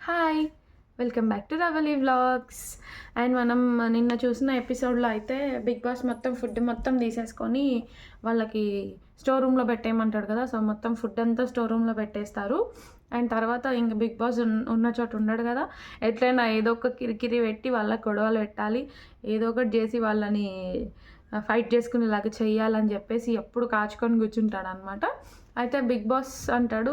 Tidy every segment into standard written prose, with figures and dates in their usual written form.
Hi! Welcome back to Ravali vlogs. And మనం నిన్న చూసిన ఎపిసోడ్‌లో అయితే బిగ్ బాస్ మొత్తం ఫుడ్ మొత్తం తీసేసుకొని వాళ్ళకి స్టోర్ రూమ్‌లో పెట్టేయమంటాడు కదా! సో, మొత్తం ఫుడ్ అంతా స్టోర్ రూమ్‌లో పెట్టేస్తారు. అండ్ తర్వాత ఇంక బిగ్ బాస్ ఉన్న చోట ఉండడు కదా! ఎట్లైనా ఏదో ఒక కిరికిరి పెట్టి వాళ్ళకి గొడవలు పెట్టాలి. ఏదో ఒకటి చేసి వాళ్ళని ఫైట్ చేసుకునేలాగా చెయ్యాలని చెప్పేసి ఎప్పుడు కాచుకొని కూర్చుంటాడనమాట. అయితే బిగ్ బాస్ అంటాడు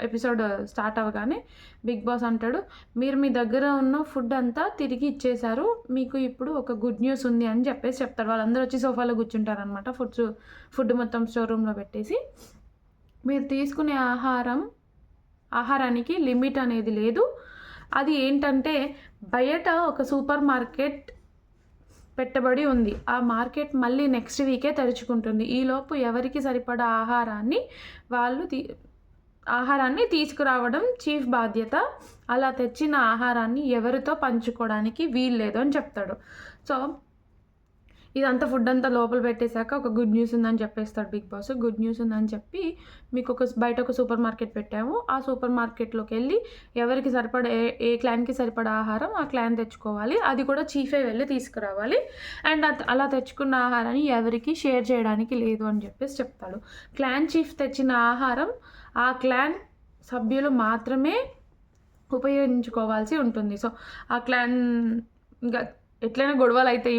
ఎపిసోడ్ స్టార్ట్ అవ్వగానే బిగ్ బాస్ అంటాడు, "మీరు మీ దగ్గర ఉన్న ఫుడ్ అంతా తిరిగి ఇచ్చేశారు. మీకు ఇప్పుడు ఒక గుడ్ న్యూస్ ఉంది" అని చెప్పేసి చెప్తారు. వాళ్ళందరూ వచ్చి సోఫాలో కూర్చుంటారనమాట. ఫుడ్ మొత్తం స్టోర్ రూమ్‌లో పెట్టేసి, "మీరు తీసుకునే ఆహారానికి లిమిట్ అనేది లేదు. అది ఏంటంటే బయట ఒక సూపర్ మార్కెట్ పెట్టబడి ఉంది. ఆ మార్కెట్ మళ్ళీ నెక్స్ట్ వీకే తెరుచుకుంటుంది. ఈలోపు ఎవరికి సరిపడా వాళ్ళు ఆహారాన్ని తీసుకురావడం చీఫ్ బాధ్యత. అలా తెచ్చిన ఆహారాన్ని ఎవరితో పంచుకోవడానికి వీల్లేదు" అని చెప్తాడు. సో, ఇదంతా ఫుడ్ అంతా లోపల పెట్టేసాక ఒక గుడ్ న్యూస్ ఉందని చెప్పేస్తాడు బిగ్ బాస్. గుడ్ న్యూస్ ఉందని చెప్పి, మీకు బయట ఒక సూపర్ మార్కెట్ పెట్టాము. ఆ సూపర్ మార్కెట్‌లోకెళ్ళి ఎవరికి సరిపడా ఏ ఏ క్లాన్‌కి సరిపడా ఆహారం ఆ క్లాన్ తెచ్చుకోవాలి. అది కూడా చీఫే వెళ్లి తీసుకురావాలి. అండ్ అలా తెచ్చుకున్న ఆహారాన్ని ఎవరికీ షేర్ చేయడానికి లేదు అని చెప్పేసి చెప్తాడు. క్లాన్ చీఫ్ తెచ్చిన ఆహారం ఆ క్లాన్ సభ్యులు మాత్రమే ఉపయోగించుకోవాల్సి ఉంటుంది. సో, ఆ క్లాన్ ఇంక ఎట్లైనా గొడవలైతాయి.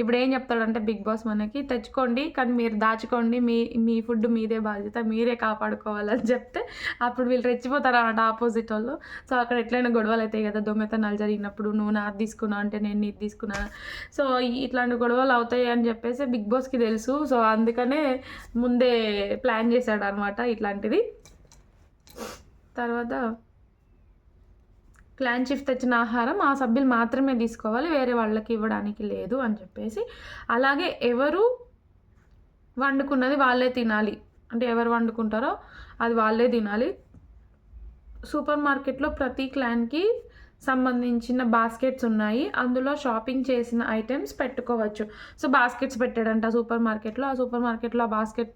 ఇప్పుడేం చెప్తాడంటే బిగ్ బాస్ మనకి, తెచ్చుకోండి కానీ మీరు దాచుకోండి. మీ మీ ఫుడ్ మీదే బాధ్యత. మీరే కాపాడుకోవాలని చెప్తే అప్పుడు వీళ్ళు రెచ్చిపోతారన్నమాట ఆపోజిటోళ్ళు. సో, అక్కడ ఎట్లైనా గొడవలైతాయి కదా! దొంగతనాలు జరిగినప్పుడు నువ్వు నాది తీసుకున్నావు అంటే నేను నీది తీసుకున్నా. సో, ఇట్లాంటి గొడవలు అవుతాయి అని చెప్పేసి బిగ్ బాస్‌కి తెలుసు. సో, అందుకనే ముందే ప్లాన్ చేశాడనమాట ఇట్లాంటిది. తర్వాత క్లాన్ చీఫ్ తెచ్చిన ఆహారం ఆ సభ్యులు మాత్రమే తీసుకోవాలి. వేరే వాళ్ళకి ఇవ్వడానికి లేదు అని చెప్పేసి. అలాగే ఎవరు వండుకున్నది వాళ్ళే తినాలి. అంటే ఎవరు వండుకుంటారో అది వాళ్ళే తినాలి. సూపర్ మార్కెట్‌లో ప్రతి క్లాన్‌కి సంబంధించిన బాస్కెట్స్ ఉన్నాయి. అందులో షాపింగ్ చేసిన ఐటెమ్స్ పెట్టుకోవచ్చు. సో, బాస్కెట్స్ పెట్టాడంట సూపర్ మార్కెట్‌లో. ఆ సూపర్ మార్కెట్‌లో ఆ బాస్కెట్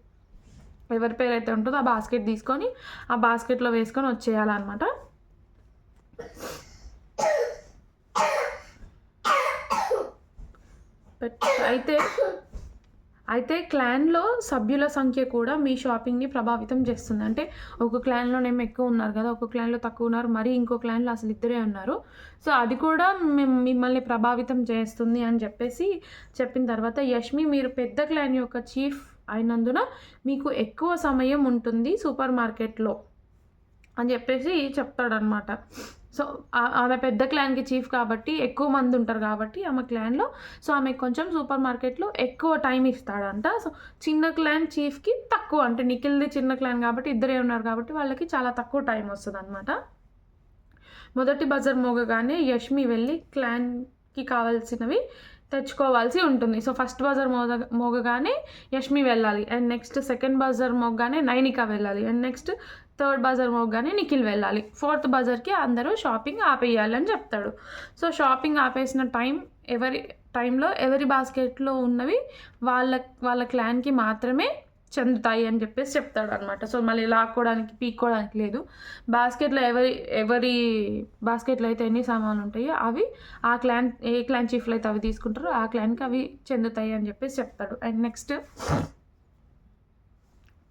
ఎవరి పేరైతే ఉంటుందో ఆ బాస్కెట్ తీసుకొని ఆ బాస్కెట్‌లో వేసుకొని వచ్చేయాలన్నమాట. అయితే అయితే క్లాన్‌లో సభ్యుల సంఖ్య కూడా మీ షాపింగ్‌ని ప్రభావితం చేస్తుంది. అంటే ఒక క్లాన్‌లోనేమో ఎక్కువ ఉన్నారు కదా! ఒక క్లాన్‌లో తక్కువ ఉన్నారు. మరి ఇంకో క్లాన్‌లో అసలు ఇద్దరే ఉన్నారు. సో, అది కూడా మిమ్మల్ని ప్రభావితం చేస్తుంది అని చెప్పేసి చెప్పిన తర్వాత, యష్మి మీరు పెద్ద క్లాన్ యొక్క చీఫ్ అయినందున మీకు ఎక్కువ సమయం ఉంటుంది సూపర్ మార్కెట్‌లో అని చెప్పేసి చెప్తాడనమాట. సో, ఆమె పెద్ద క్లాన్‌కి చీఫ్ కాబట్టి ఎక్కువ మంది ఉంటారు కాబట్టి ఆమె క్లాన్‌లో, సో, ఆమెకు కొంచెం సూపర్ మార్కెట్‌లో ఎక్కువ టైం ఇస్తాడంట. సో, చిన్న క్లాన్ చీఫ్‌కి తక్కువ, అంటే నిఖిల్‌ది చిన్న క్లాన్ కాబట్టి ఇద్దరే ఉన్నారు కాబట్టి వాళ్ళకి చాలా తక్కువ టైం వస్తదనమాట. మొదటి బజర్ మోగగానే యష్మి వెళ్ళి క్లాన్‌కి కావాల్సినవి తెచ్చుకోవాల్సి ఉంటుంది. సో, ఫస్ట్ బజర్ మోగగానే యష్మి వెళ్ళాలి. అండ్ నెక్స్ట్ సెకండ్ బజర్ మోగగానే నైనిక వెళ్ళాలి. అండ్ నెక్స్ట్ థర్డ్ బజర్ మోగగానే నిఖిల్ వెళ్ళాలి. ఫోర్త్ బజర్‌కి అందరూ షాపింగ్ ఆపేయాలి అని చెప్తాడు. సో, షాపింగ్ ఆపేసిన టైంలో ఎవరి బాస్కెట్‌లో ఉన్నవి వాళ్ళ వాళ్ళ క్లాన్‌కి మాత్రమే చెందుతాయి అని చెప్పేసి చెప్తాడనమాట. సో, మళ్ళీ లాక్కోవడానికి, పీక్కోవడానికి లేదు. బాస్కెట్‌లో ఎవరి బాస్కెట్‌లో అయితే ఎన్ని సామాన్లుంటాయో అవి ఏ క్లాన్ చీఫ్‌లు అయితే అవి తీసుకుంటారో ఆ క్లాన్‌కి అవి చెందుతాయి అని చెప్పేసి చెప్తాడు. అండ్ నెక్స్ట్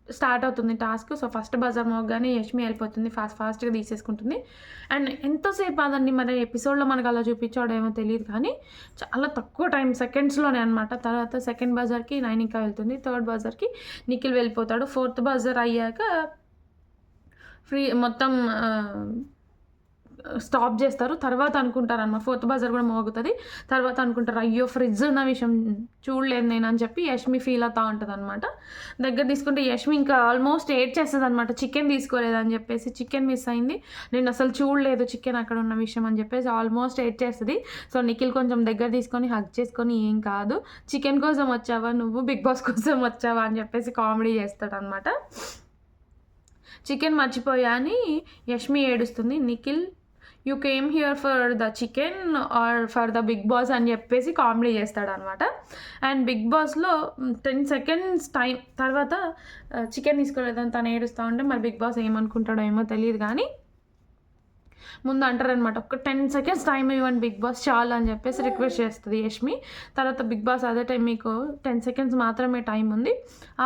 స్టార్ట్ అవుతుంది టాస్క్. సో, ఫస్ట్ బజర్ మోగగానే యష్మి వెళ్ళిపోతుంది. ఫాస్ట్‌గా తీసేసుకుంటుంది. అండ్ ఎంతసేపు అదండి మరి ఎపిసోడ్‌లో మనకు అలా చూపించాడేమో తెలీదు కానీ, చాలా తక్కువ టైం సెకండ్స్‌లోనే అనమాట. తర్వాత సెకండ్ బజర్‌కి నైనిక వెళ్తుంది. థర్డ్ బజర్‌కి నిఖిల్ వెళ్ళిపోతాడు. ఫోర్త్ బజర్ అయ్యాక మొత్తం స్టాప్ జేస్తారు. తర్వాత అనుకుంటారనమాట. ఫోర్త్ బజర్ గూడా మోగుతది. తర్వాత అనుకుంటారు, అయ్యో! ఫ్రిడ్జ్ ఉన్న విషయం చూడలేదు నేనని చెప్పి యష్మి ఫీల్ అవుతా ఉంటదనమాట. దగ్గర తీసుకుంటే యష్మి ఇంకా ఆల్మోస్ట్ ఏడ్చేస్తదనమాట. చికెన్ తీసుకోలేదని జెప్పేసి. చికెన్ మిస్ అయింది. నేనసలు చూడలేదు చికెన్ అక్కడ ఉన్న విషయం అని జెప్పేసి ఆల్మోస్ట్ ఏడ్చేస్తది. సో, నిఖిల్ కొంచెం దగ్గర తీసుకొని హగ్ చేసుకొని, "ఏం కాదు. చికెన్ కోసం వచ్చావా నువ్వు? బిగ్ బాస్ కోసం వచ్చావా?" అని జెప్పేసి కామెడీ జేస్తాడనమాట. చికెన్ మర్చిపోయా అని యష్మి ఏడుస్తుంది. Nikhil, you came here for the chicken or for the Bigg Boss అని చెప్పేసి కామెడీ చేస్తాడనమాట. అండ్ బిగ్ బాస్‌లో 10 సెకండ్స్ టైం తర్వాత చికెన్ తీసుకోలేదని తను ఏడుస్తా ఉంటే మరి బిగ్ బాస్ ఏమనుకుంటాడో ఏమో తెలీదు గానీ ముందు అంటారనమాట, ఒక 10 సెకండ్స్ టైం ఇవ్వండి బిగ్ బాస్ చాలు అని చెప్పేసి రిక్వెస్ట్ చేస్తుంది యష్మి. తర్వాత బిగ్ బాస్ అదే టైం మీకు 10 సెకండ్స్ మాత్రమే టైం ఉంది,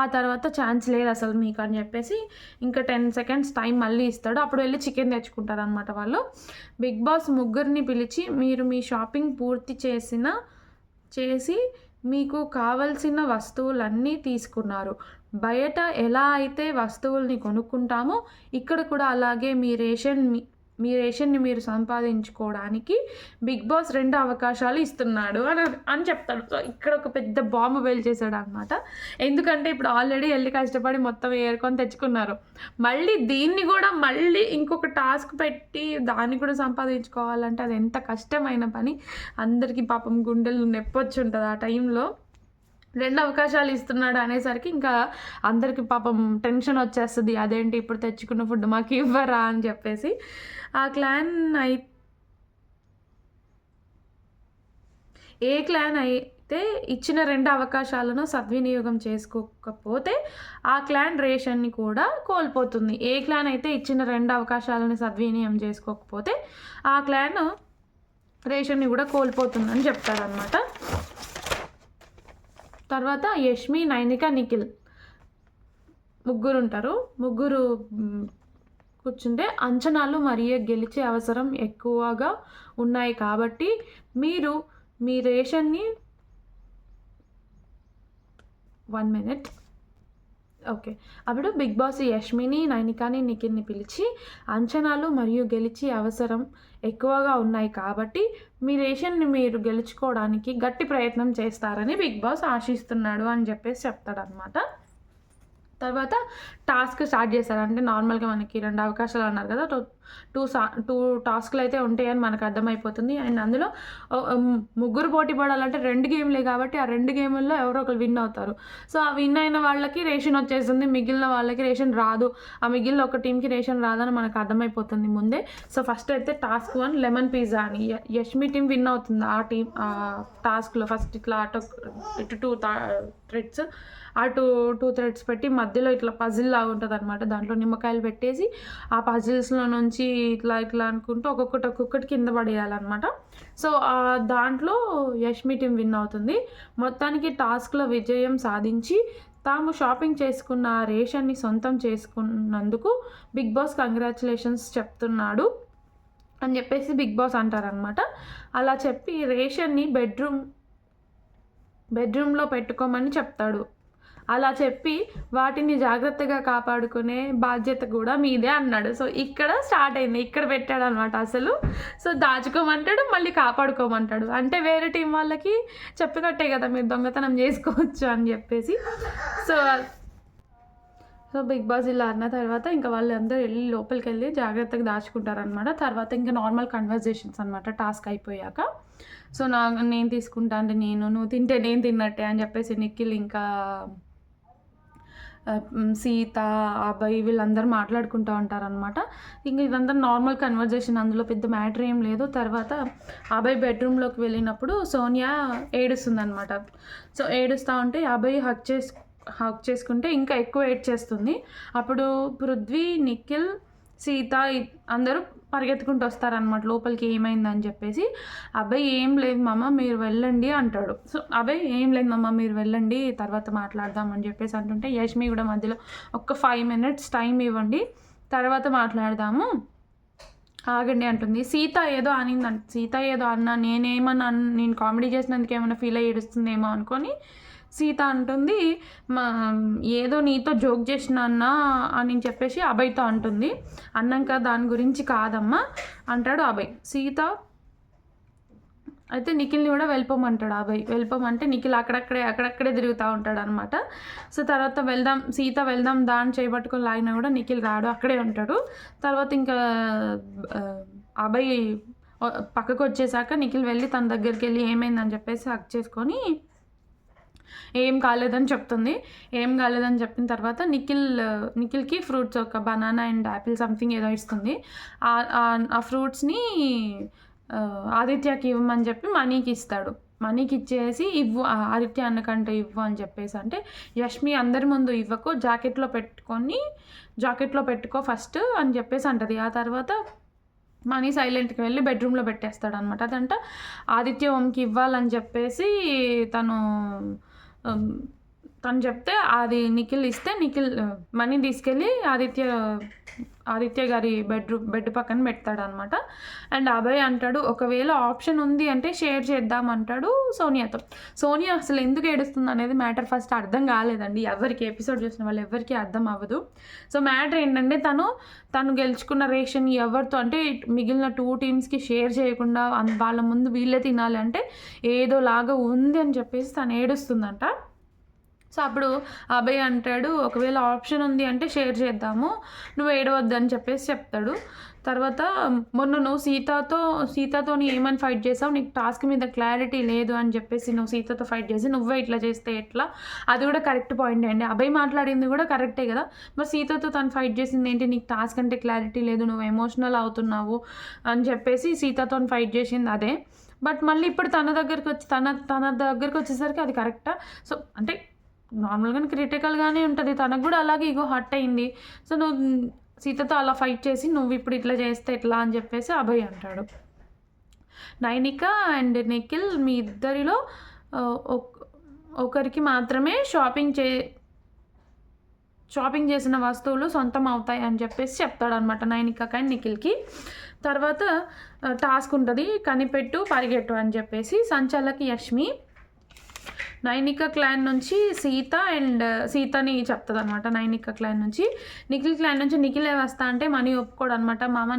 ఆ తర్వాత ఛాన్స్ లేదు అసలు మీకు అని చెప్పేసి ఇంకా 10 సెకండ్స్ టైం మళ్ళీ ఇస్తాడు. అప్పుడు వెళ్ళి చికెన్ తెచ్చుకుంటారు అనమాట వాళ్ళు. బిగ్ బాస్ ముగ్గురిని పిలిచి మీరు మీ షాపింగ్ పూర్తి చేసి మీకు కావలసిన వస్తువులన్నీ తీసుకున్నారు. బయట ఎలా అయితే వస్తువుల్ని కొనుక్కుంటామో ఇక్కడ కూడా అలాగే మీ రేషన్ని మీరు సంపాదించుకోవడానికి బిగ్ బాస్ 2 అవకాశాలు ఇస్తున్నాడు అని చెప్తాడు. సో ఇక్కడ ఒక పెద్ద బాంబు పేల్చేసాడు అనమాట. ఎందుకంటే ఇప్పుడు ఆల్రెడీ వెళ్ళి కష్టపడి మొత్తం ఏరుకొని తెచ్చుకున్నారు, మళ్ళీ దీన్ని కూడా మళ్ళీ ఇంకొక టాస్క్ పెట్టి దాన్ని కూడా సంపాదించుకోవాలంటే అది ఎంత కష్టమైన పని. అందరికీ పాపం గుండెలు నొప్పొచ్చి ఉంటుంది ఆ టైంలో. 2 అవకాశాలు ఇస్తున్నాడు అనేసరికి ఇంకా అందరికి పాపం టెన్షన్ వచ్చేస్తుంది, అదేంటి ఇప్పుడు తెచ్చుకున్న ఫుడ్ మాకు ఇవ్వరా అని చెప్పేసి. ఆ క్లాన్ ఏ క్లాన్ అయితే ఇచ్చిన 2 అవకాశాలను సద్వినియోగం చేసుకోకపోతే ఆ క్లాన్ రేషన్ని కూడా కోల్పోతుంది. ఏ క్లాన్ అయితే ఇచ్చిన 2 అవకాశాలను సద్వినియోగం చేసుకోకపోతే ఆ క్లాన్ రేషన్ని కూడా కోల్పోతుందని చెప్తారనమాట. తర్వాత యష్మి, నైనిక, నిఖిల్ ముగ్గురు ఉంటారు. ముగ్గురు కూర్చుంటే అంచనాలు మరియు గెలిచే అవసరం ఎక్కువగా ఉన్నాయి కాబట్టి మీరు మీ రేషన్ని 1 minute ఓకే. అప్పుడు బిగ్ బాస్ యష్మిని, నైనికాని, నిఖిల్ని పిలిచి అంచనాలు మరియు గెలిచే అవసరం ఎక్కువగా ఉన్నాయి కాబట్టి మీ రేషన్ని మీరు గెలుచుకోవడానికి గట్టి ప్రయత్నం చేస్తారని బిగ్ బాస్ ఆశిస్తున్నాడు అని చెప్పేసి చెప్తాడనమాట. తర్వాత టాస్క్ స్టార్ట్ చేస్తారు. అంటే నార్మల్గా మనకి 2 అవకాశాలు అన్నారు కదా, 2 టాస్క్లు అయితే ఉంటాయని మనకు అర్థమైపోతుంది. అండ్ అందులో ముగ్గురు పోటీ పడాలంటే 2 గేమ్లే కాబట్టి ఆ 2 గేముల్లో ఎవరో ఒకరు విన్ అవుతారు. సో ఆ విన్ అయిన వాళ్ళకి రేషన్ వచ్చేస్తుంది, మిగిలిన వాళ్ళకి రేషన్ రాదు. ఆ మిగిలిన ఒక టీంకి రేషన్ రాదని మనకు అర్థమైపోతుంది ముందే. సో ఫస్ట్ అయితే టాస్క్ 1 లెమన్ పిజ్జా అని యష్మి టీం విన్ అవుతుంది. ఆ టాస్క్లో ఫస్ట్ ఇట్లా ఇటు 2 థ్రెడ్స్, ఆ 2 థ్రెడ్స్ పెట్టి మధ్యలో ఇట్లా పజిల్ లాగా ఉంటుంది అనమాట. దాంట్లో నిమ్మకాయలు పెట్టేసి ఆ పజిల్స్లో నుంచి ఇట్లా అనుకుంటూ ఒక్కొక్కటి కింద పడేయాలన్నమాట. సో దాంట్లో యష్మి టీం విన్ అవుతుంది. మొత్తానికి టాస్క్లో విజయం సాధించి తాము షాపింగ్ చేసుకున్న రేషన్ని సొంతం చేసుకున్నందుకు బిగ్ బాస్ కంగ్రాచులేషన్స్ చెప్తున్నాడు అని చెప్పేసి బిగ్ బాస్ అంటారనమాట. అలా చెప్పి రేషన్ని బెడ్రూమ్లో పెట్టుకోమని చెప్తాడు. అలా చెప్పి వాటిని జాగ్రత్తగా కాపాడుకునే బాధ్యత కూడా మీదే అన్నాడు. సో ఇక్కడ స్టార్ట్ అయింది, ఇక్కడ పెట్టాడు అనమాట అసలు. సో దాచుకోమంటాడు, మళ్ళీ కాపాడుకోమంటాడు. అంటే వేరే టీం వాళ్ళకి చెప్పినట్టే కదా మీరు దొంగతనం చేసుకోవచ్చు అని చెప్పేసి. సో బిగ్ బాస్ ఇలా అన్న తర్వాత ఇంకా వాళ్ళందరూ వెళ్ళి లోపలికి వెళ్ళి జాగ్రత్తగా దాచుకుంటారనమాట. తర్వాత ఇంకా నార్మల్ కన్వర్జేషన్స్ అనమాట టాస్క్ అయిపోయాక. సో నేను తీసుకుంటా అంటే నువ్వు తింటే నేను తిన్నట్టే అని చెప్పేసి నిఖిల్ ఇంకా సీత, అభయ్ వీళ్ళందరూ మాట్లాడుకుంటూ ఉంటారనమాట. ఇంక ఇదంతా నార్మల్ కన్వర్జేషన్, అందులో పెద్ద మ్యాటర్ ఏం లేదు. తర్వాత అభయ్ బెడ్రూమ్లోకి వెళ్ళినప్పుడు సోనియా ఏడుస్తుందనమాట. సో ఏడుస్తూ ఉంటే అభయ్ హక్ చేసుకుంటే ఇంకా ఎక్కువ ఏడ్చేస్తుంది. అప్పుడు పృథ్వీ, నిఖిల్, సీత అందరూ పరిగెత్తుకుంటూ వస్తారనమాట లోపలికి ఏమైందని చెప్పేసి. అబ్బాయి ఏం లేదు మామ మీరు వెళ్ళండి అంటాడు. సో అబ్బాయి ఏం లేదు మామ మీరు వెళ్ళండి తర్వాత మాట్లాడదాం అని చెప్పేసి అంటుంటే యష్మి కూడా మధ్యలో ఒక 5 minutes టైం ఇవ్వండి తర్వాత మాట్లాడదాము ఆగండి అంటుంది. సీత ఏదో అన్నా నేను కామెడీ చేసినందుకు ఏమైనా ఫీల్ అయ్యి ఏడుస్తుందేమో అనుకొని సీత అంటుంది ఏదో నీతో జోక్ చేసిన అన్నా అని చెప్పేసి అభయ్తో అంటుంది. అన్నాక దాని గురించి కాదమ్మా అంటాడు అభయ్. సీత అయితే నిఖిల్ని కూడా వెళ్ళిపోమంటాడు అభయ్. వెళ్ళిపోమంటే నిఖిల్ అక్కడక్కడే తిరుగుతూ ఉంటాడు అనమాట. సో తర్వాత సీత వెళ్దాం దాన్ని చేపట్టుకొని లాగినా కూడా నిఖిల్ రాడు, అక్కడే ఉంటాడు. తర్వాత ఇంకా అభయ్ పక్కకు వచ్చేసాక నిఖిల్ వెళ్ళి తన దగ్గరికి వెళ్ళి ఏమైందని చెప్పేసి హక్ చేసుకొని ఏం కాలేదని చెప్తుంది. ఏం కాలేదని చెప్పిన తర్వాత నిఖిల్కి ఫ్రూట్స్ ఒక బనానా అండ్ యాపిల్ సంథింగ్ ఏదో ఇస్తుంది. ఆ ఫ్రూట్స్ని ఆదిత్యకి ఇవ్వమని చెప్పి మనీకి ఇస్తాడు. మనీకి ఇచ్చేసి ఇవ్వు ఆదిత్య అన్నకంటే ఇవ్వు అని చెప్పేసి అంటే యష్మి అందరి ముందు ఇవ్వకు జాకెట్లో పెట్టుకో ఫస్ట్ అని చెప్పేసి అంటది. ఆ తర్వాత మనీ సైలెంట్‌కి వెళ్ళి బెడ్రూమ్‌లో పెట్టేస్తాడనమాట. అదంట ఆదిత్య ఓంకి ఇవ్వాలని చెప్పేసి తను హ్మ్, తను చెప్తే అది నిఖిల్ ఇస్తే మనీ తీసుకెళ్ళి ఆదిత్య గారి బెడ్ పక్కన పెడతాడనమాట. అండ్ అభయ్ అంటాడు ఒకవేళ ఆప్షన్ ఉంది అంటే షేర్ చేద్దాం అంటాడు సోనియాతో. సోనియా అసలు ఎందుకు ఏడుస్తుంది అనేది మ్యాటర్ ఫస్ట్ అర్థం కాలేదండి. ఎవరికి ఎపిసోడ్ చూసిన వాళ్ళు ఎవరికి అర్థం అవ్వదు. సో మ్యాటర్ ఏంటంటే తను గెలుచుకున్న రేషన్ ఎవరితో అంటే మిగిలిన 2 టీమ్స్కి షేర్ చేయకుండా వాళ్ళ ముందు వీళ్ళే తినాలి అంటే ఏదోలాగా ఉంది అని చెప్పేసి తను ఏడుస్తుందంట. సో అప్పుడు అభయ్ అంటాడు ఒకవేళ ఆప్షన్ ఉంది అంటే షేర్ చేద్దాము, నువ్వు ఏడవద్దు అని చెప్పేసి చెప్తాడు. తర్వాత మొన్న నువ్వు సీతతో ఏమని ఫైట్ చేసావు, నీకు టాస్క్ మీద క్లారిటీ లేదు అని చెప్పేసి నువ్వు సీతతో ఫైట్ చేసి నువ్వే ఇట్లా చేస్తే ఎట్లా, అది కూడా కరెక్ట్ పాయింట్ అండి. అభయ్ మాట్లాడింది కూడా కరెక్టే కదా. మరి సీతతో తను ఫైట్ చేసింది ఏంటి, నీకు టాస్క్ అంటే క్లారిటీ లేదు, నువ్వు ఎమోషనల్ అవుతున్నావు అని చెప్పేసి సీతతో ఫైట్ చేసింది అదే. బట్ మళ్ళీ ఇప్పుడు తన దగ్గరికి వచ్చేసరికి అది కరెక్టా? సో అంటే నార్మల్గానే క్రిటికల్గానే ఉంటుంది, తనకు కూడా అలాగే ఈగో హర్ట్ అయింది. సో నువ్వు సీతతో అలా ఫైట్ చేసి నువ్వు ఇప్పుడు ఇట్లా చేస్తే ఎట్లా అని చెప్పేసి అభయ్ అంటాడు. నైనిక అండ్ నిఖిల్ మీ ఇద్దరిలో ఒకరికి మాత్రమే షాపింగ్ చేసిన వస్తువులు సొంతం అవుతాయి అని చెప్పేసి చెప్తాడనమాట నైనికకి అండ్ నిఖిల్కి. తర్వాత టాస్క్ ఉంటుంది కనిపెట్టు పరిగెట్టు అని చెప్పేసి. సంచాలకి యష్మి నైనిక క్లాన్ నుంచి సీతని చెప్తుంది అనమాట. నైనిక క్లాన్ నుంచి నిఖిల్ క్లాన్ నుంచి నిఖిలే వస్తా అంటే మనీ ఒప్పుకోడు అనమాట. మామ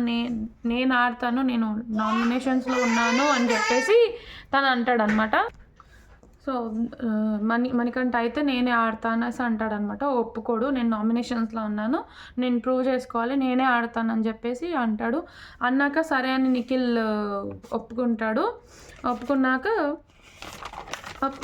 నేను ఆడతాను, నేను నామినేషన్స్లో ఉన్నాను అని చెప్పేసి తను అంటాడనమాట. సో మణికంఠ అయితే నేనే ఆడతాను అని అంటాడనమాట. ఒప్పుకోడు, నేను నామినేషన్స్లో ఉన్నాను, నేను ప్రూవ్ చేసుకోవాలి, నేనే ఆడతాను అని చెప్పేసి అంటాడు. అన్నాక సరే అని నిఖిల్ ఒప్పుకున్నాక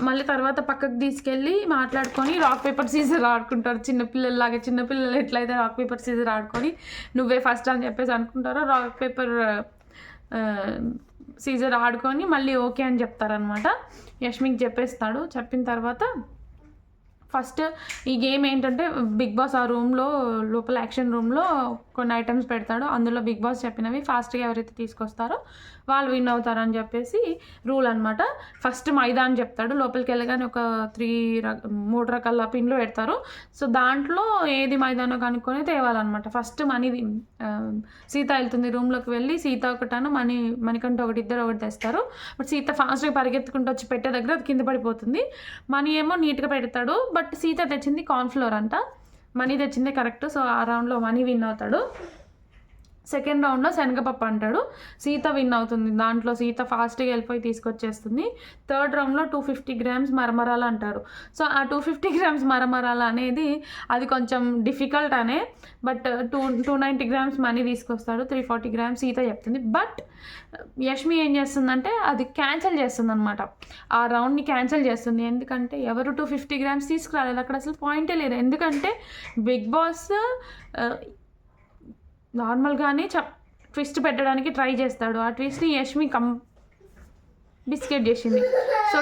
మళ్ళీ తర్వాత పక్కకు తీసుకెళ్ళి మాట్లాడుకొని రాక్ పేపర్ సీజర్ ఆడుకుంటారు చిన్నపిల్లలాగా. చిన్నపిల్లలు ఎట్లయితే రాక్ పేపర్ సీజర్ ఆడుకొని నువ్వే ఫస్ట్ అని చెప్పేసి అనుకుంటారో రాక్ పేపర్ సీజర్ ఆడుకొని మళ్ళీ ఓకే అని చెప్తారనమాట. యష్మికి చెప్పేస్తాడు. చెప్పిన తర్వాత ఫస్ట్ ఈ గేమ్ ఏంటంటే బిగ్ బాస్ ఆ లోపల యాక్షన్ రూమ్లో కొన్ని ఐటమ్స్ పెడతాడు. అందులో బిగ్ బాస్ చెప్పినవి ఫాస్ట్గా ఎవరైతే తీసుకొస్తారో వాళ్ళు విన్ అవుతారని చెప్పేసి రూల్ అనమాట. ఫస్ట్ మైదా అని చెప్తాడు. లోపలికి వెళ్ళగానే ఒక 3 రకాల పిండ్లు పెడతారు. సో దాంట్లో ఏది మైదానో కనుక్కొని తేవాలన్నమాట. ఫస్ట్ సీత వెళ్తుంది రూమ్లోకి వెళ్ళి, సీత ఒకటాను మణికంఠ ఇద్దరు ఒకటి తెస్తారు. బట్ సీత ఫాస్ట్గా పరిగెత్తుకుంటూ వచ్చి పెట్టే దగ్గర అది కింద పడిపోతుంది. మనీ ఏమో నీట్గా పెడతాడు. బట్ సీత తెచ్చింది కార్న్ఫ్లోర్ అంట, మనీ తెచ్చిందే కరెక్ట్. సో ఆ రౌండ్లో మనీ విన్ అవుతాడు. సెకండ్ రౌండ్లో శనగపప్పు అంటాడు, సీత విన్ అవుతుంది. దాంట్లో సీత ఫాస్ట్గా వెళ్ళిపోయి తీసుకొచ్చేస్తుంది. థర్డ్ రౌండ్లో 250 గ్రామ్స్ మరమరాలు అంటారు. సో ఆ 250 గ్రామ్స్ మరమరాలు అనేది అది కొంచెం డిఫికల్ట్ అనే. బట్ 290 గ్రామ్స్ మనీ తీసుకొస్తాడు. 340 గ్రామ్స్ సీత చెప్తుంది. బట్ యష్మి ఏం చేస్తుందంటే అది క్యాన్సిల్ చేస్తుంది అనమాట. ఆ రౌండ్ని క్యాన్సిల్ చేస్తుంది. ఎందుకంటే ఎవరు 250 గ్రామ్స్ తీసుకురాలేదు, అక్కడ అసలు పాయింటే లేదు. ఎందుకంటే బిగ్ బాస్ నార్మల్గానే ట్విస్ట్ పెట్టడానికి ట్రై చేస్తాడు. ఆ ట్విస్ట్ని యష్మి బిస్కెట్ చేసింది. సో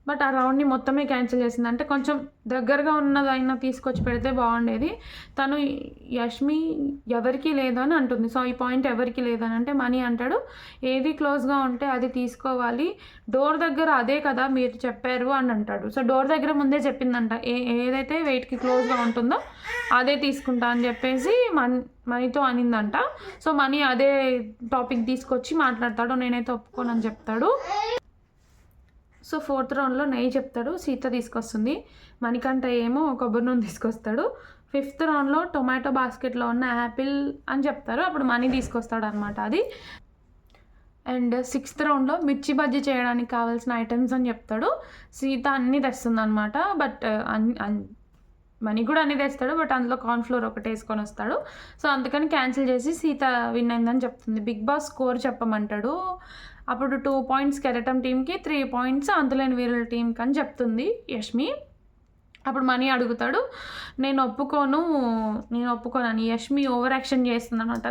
బట్ ఆ రౌండ్ని మొత్తమే క్యాన్సిల్ చేసింది. అంటే కొంచెం దగ్గరగా ఉన్నదైనా తీసుకొచ్చి పెడితే బాగుండేది. తను యష్మి ఎవరికి లేదు అని అంటుంది. సో ఈ పాయింట్ ఎవరికి లేదని అంటే మనీ అంటాడు ఏది క్లోజ్గా ఉంటే అది తీసుకోవాలి, డోర్ దగ్గర అదే కదా మీరు చెప్పారు అని అంటాడు. సో డోర్ దగ్గర ముందే చెప్పిందంట ఏదైతే వెయిట్కి క్లోజ్గా ఉంటుందో అదే తీసుకుంటా అని చెప్పేసి మనీతో అనిందంట. సో మనీ అదే టాపిక్ తీసుకొచ్చి మాట్లాడతాడు, నేనైతే ఒప్పుకోనని చెప్తాడు. సో ఫోర్త్ రౌండ్లో నెయ్యి చెప్తాడు, సీత తీసుకొస్తుంది. మణికంఠ ఏమో కొబ్బరి నూనె తీసుకొస్తాడు. ఫిఫ్త్ రౌండ్లో టొమాటో బాస్కెట్లో ఉన్న యాపిల్ అని చెప్తారు, అప్పుడు మనీ తీసుకొస్తాడు అనమాట అది. అండ్ సిక్స్త్ రౌండ్లో మిర్చి బజ్జీ చేయడానికి కావాల్సిన ఐటమ్స్ అని చెప్తాడు. సీత అన్నీ తెస్తుంది అనమాట. బట్ మనీ కూడా అన్నీ తెస్తాడు. బట్ అందులో కార్న్ఫ్లోర్ ఒకటి వేసుకొని వస్తాడు. సో అందుకని క్యాన్సిల్ చేసి సీత విన్ అయిందని చెప్తుంది. బిగ్ బాస్ స్కోర్ చెప్పమంటాడు. అప్పుడు 2 పాయింట్స్ కెరటం టీంకి, 3 పాయింట్స్ అంతులేని వీరుల టీంకి అని చెప్తుంది యష్మి. అప్పుడు మనీ అడుగుతాడు, నేను ఒప్పుకోనని. యష్మి ఓవర్ యాక్షన్ చేస్తుంది అనమాట.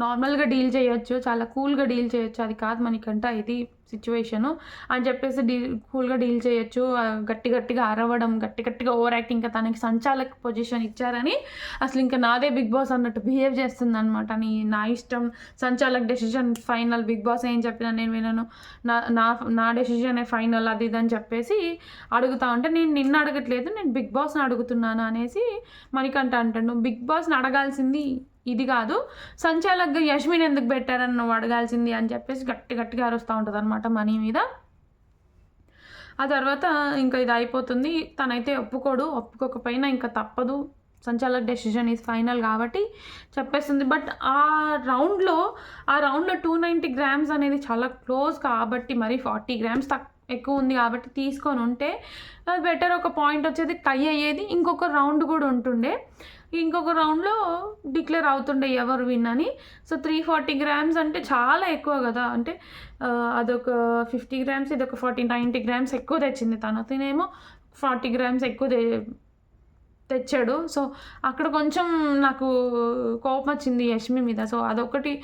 నార్మల్గా డీల్ చేయొచ్చు, చాలా కూల్గా డీల్ చేయొచ్చు, అది కాదు మణికంఠ, ఇది సిచ్యువేషను అని చెప్పేసి కూల్గా డీల్ చేయొచ్చు. గట్టిగా అరవడం, గట్టిగా ఓవర్ యాక్టింగ్, ఇంకా తనకి సంచాలక్ పొజిషన్ ఇచ్చారని అసలు ఇంకా నాదే బిగ్ బాస్ అన్నట్టు బిహేవ్ చేస్తుందనమాట. నా ఇష్టం, సంచాలక్ డెసిషన్ ఫైనల్, బిగ్ బాస్ ఏం చెప్పినా నేను వినను, నా డెసిషనే ఫైనల్, అది ఇది అని చెప్పేసి అడుగుతా ఉంటే, నేను నిన్ను అడగట్లేదు, నేను బిగ్ బాస్ని అడుగుతున్నాను అనేసి మణికంఠ అంటాడు. నువ్వు బిగ్ బాస్ని అడగాల్సింది ఇది కాదు, సంచాలక్గా యష్మిని ఎందుకు పెట్టారని నువ్వు అడగాల్సింది అని చెప్పేసి గట్టిగా అరుస్తూ ఉంటుంది అనమాట మనీ మీద. ఆ తర్వాత ఇంకా ఇది అయిపోతుంది. తనైతే ఒప్పుకోకపోయినా ఇంకా తప్పదు, సంచాలక్ డెసిషన్ ఈజ్ ఫైనల్ కాబట్టి చెప్పేస్తుంది. బట్ ఆ రౌండ్లో 290 grams అనేది చాలా క్లోజ్ కాబట్టి, మరి 40 grams ఎక్కువ ఉంది కాబట్టి తీసుకొని ఉంటే బెటర్. ఒక పాయింట్ వచ్చేది టై అయ్యేది, ఇంకొక రౌండ్ కూడా ఉంటుండే, ఇంకొక రౌండ్లో డిక్లేర్ అవుతుండే ఎవరు విన్ అని. సో 340 grams అంటే చాలా ఎక్కువ కదా. అంటే అదొక 50 grams, ఇదొక 90 grams ఎక్కువ తెచ్చింది తను, తినేమో 40 grams ఎక్కువ తెచ్చాడు. సో అక్కడ కొంచెం నాకు కోపం వచ్చింది యష్మి మీద. సో అదొకటి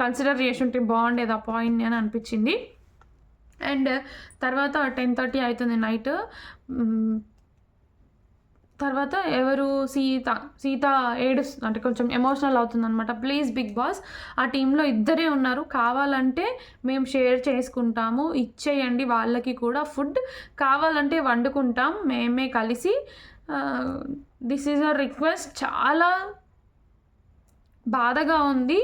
కన్సిడర్ చేసి ఉంటే బాగుండేది ఆ పాయింట్ని అని అనిపించింది. అండ్ తర్వాత 10:30 అవుతుంది నైట్. తర్వాత ఎవరు సీత ఏడుస్తుంది, అంటే కొంచెం ఎమోషనల్ అవుతుంది అనమాట. ప్లీజ్ బిగ్ బాస్, ఆ టీంలో ఇద్దరే ఉన్నారు, కావాలంటే మేము షేర్ చేసుకుంటాము, ఇచ్చేయండి వాళ్ళకి కూడా ఫుడ్, కావాలంటే వండుకుంటాం మేమే కలిసి, దిస్ ఈజ్ అ రిక్వెస్ట్. చాలా బాధగా ఉంది,